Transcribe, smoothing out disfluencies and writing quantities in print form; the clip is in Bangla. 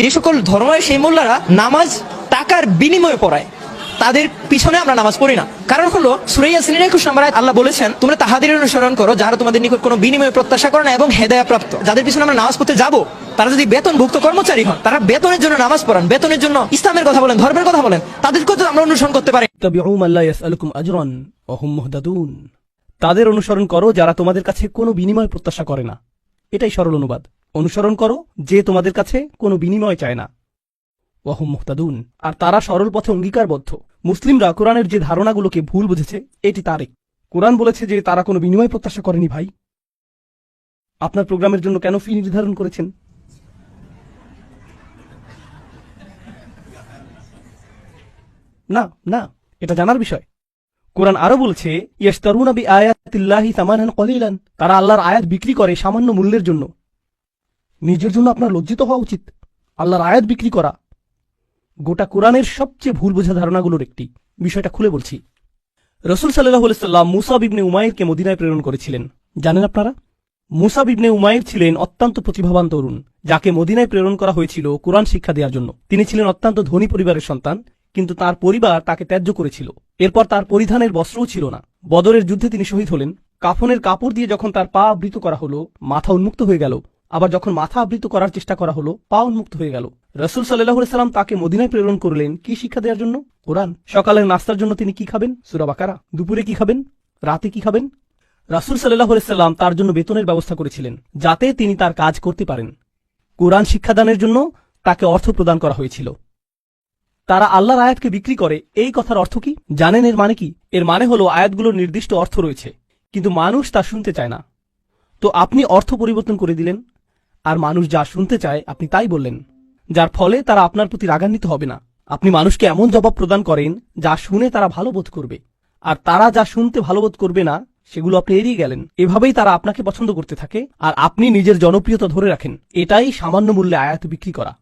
যে সকল ধর্মের সেই মোল্লারা নামাজ টাকার বিনিময়ে পড়ায়, তাদের পিছনে আমরা নামাজ পড়ি না। কারণ হলো সূরা ইয়াসিনের 21 নম্বর আয়াত আল্লাহ বলেছেন, তোমরা তাহাদের অনুসরণ করো যারা তোমাদের নিকট কোনো বিনিময় প্রত্যাশা করে না এবং হেদায়েত প্রাপ্ত। যাদের পিছনে আমরা নামাজ পড়তে যাব, তারা যদি বেতনভুক্ত কর্মচারী হন, তারা বেতনের জন্য নামাজ পড়ান, বেতনের জন্য ইসলামের কথা বলেন, ধর্মের কথা বলেন, তাদেরকে তো আমরা অনুসরণ করতে পারি। তাবিউ মান লা ইয়াসআলুকুম আজরান ওয়া হুম মুহতাদুন। তাদের অনুসরণ করো যারা তোমাদের কাছে কোনো বিনিময় প্রত্যাশা করে না। এটাই সরল অনুবাদ। অনুসরণ করো যে তোমাদের কাছে কোনো বিনিময় চায় না। ওয়া হুম মুহতাদুন, আর তারা সরল পথে অঙ্গীকারবদ্ধ। মুসলিমরা কোরআনের যে ধারণাগুলোকে ভুল বুঝেছে, এটি তারই। কোরআন বলেছে যে তারা কোনো বিনিময় প্রত্যাশা করেনি। ভাই, আপনার প্রোগ্রামের জন্য কেন ফি নির্ধারণ করেছেন? না না, এটা জানার বিষয়। কোরআন আরো বলছে, ইয়াশতারুনা বিআয়াতিল্লাহি সামানান কলিলান, তারা আল্লাহর আয়াত বিক্রি করে সামান্য মূল্যের জন্য। নিজের জন্য আপনার লজ্জিত হওয়া উচিত। আল্লাহর আয়াত বিক্রি করা গোটা কোরআনের সবচেয়ে ভুল বোঝা ধারণাগুলোর একটি। বিষয়টা খুলে বলছি। রাসূল সাল্লাল্লাহু আলাইহি ওয়াসাল্লাম মুসাব ইবনে উমাইরকে মদিনায় প্রেরণ করেছিলেন। জানেন আপনারা? মুসাব ইবনে উমাইর ছিলেন অত্যন্ত প্রতিভাবান তরুণ, যাকে মদিনায় প্রেরণ করা হয়েছিল কোরআন শিক্ষা দেওয়ার জন্য। তিনি ছিলেন অত্যন্ত ধনী পরিবারের সন্তান, কিন্তু তার পরিবার তাকে ত্যায্য করেছিল। এরপর তার পরিধানের বস্ত্রও ছিল না। বদরের যুদ্ধে তিনি শহীদ হলেন। কাফনের কাপড় দিয়ে যখন তার পা আবৃত করা হলো, মাথা উন্মুক্ত হয়ে গেল। আবার যখন মাথা আবৃত করার চেষ্টা করা হলো, পা উন্মুক্ত হয়ে গেল। রাসূল সাল্লাল্লাহু আলাইহি ওয়াসাল্লাম তাকে মদিনায় প্রেরণ করলেন কি শিক্ষা দেওয়ার জন্য? কোরআন। সকালের নাস্তার জন্য তিনি কি খাবেন? সূরা বাকারা। দুপুরে কি খাবেন? রাতে কি খাবেন? রাসূল সাল্লাল্লাহু আলাইহি ওয়াসাল্লাম তার জন্য বেতনের ব্যবস্থা করেছিলেন, যাতে তিনি তার কাজ করতে পারেন। কোরআন শিক্ষাদানের জন্য তাকে অর্থ প্রদান করা হয়েছিল। তারা আল্লাহর আয়াতকে বিক্রি করে, এই কথার অর্থ কি জানেন? এর মানে কি? এর মানে হলো আয়াতগুলোর নির্দিষ্ট অর্থ রয়েছে, কিন্তু মানুষ তা শুনতে চায় না। তো আপনি অর্থ পরিবর্তন করে দিলেন, আর মানুষ যা শুনতে চায় আপনি তাই বললেন, যার ফলে তারা আপনার প্রতি রাগান্বিত হবে না। আপনি মানুষকে এমন জবাব প্রদান করেন যা শুনে তারা ভালো বোধ করবে, আর তারা যা শুনতে ভালো বোধ করবে না সেগুলো আপনি এড়িয়ে গেলেন। এভাবেই তারা আপনাকে পছন্দ করতে থাকে, আর আপনি নিজের জনপ্রিয়তা ধরে রাখেন। এটাই সামান্য মূল্যে আয়াত বিক্রি করা।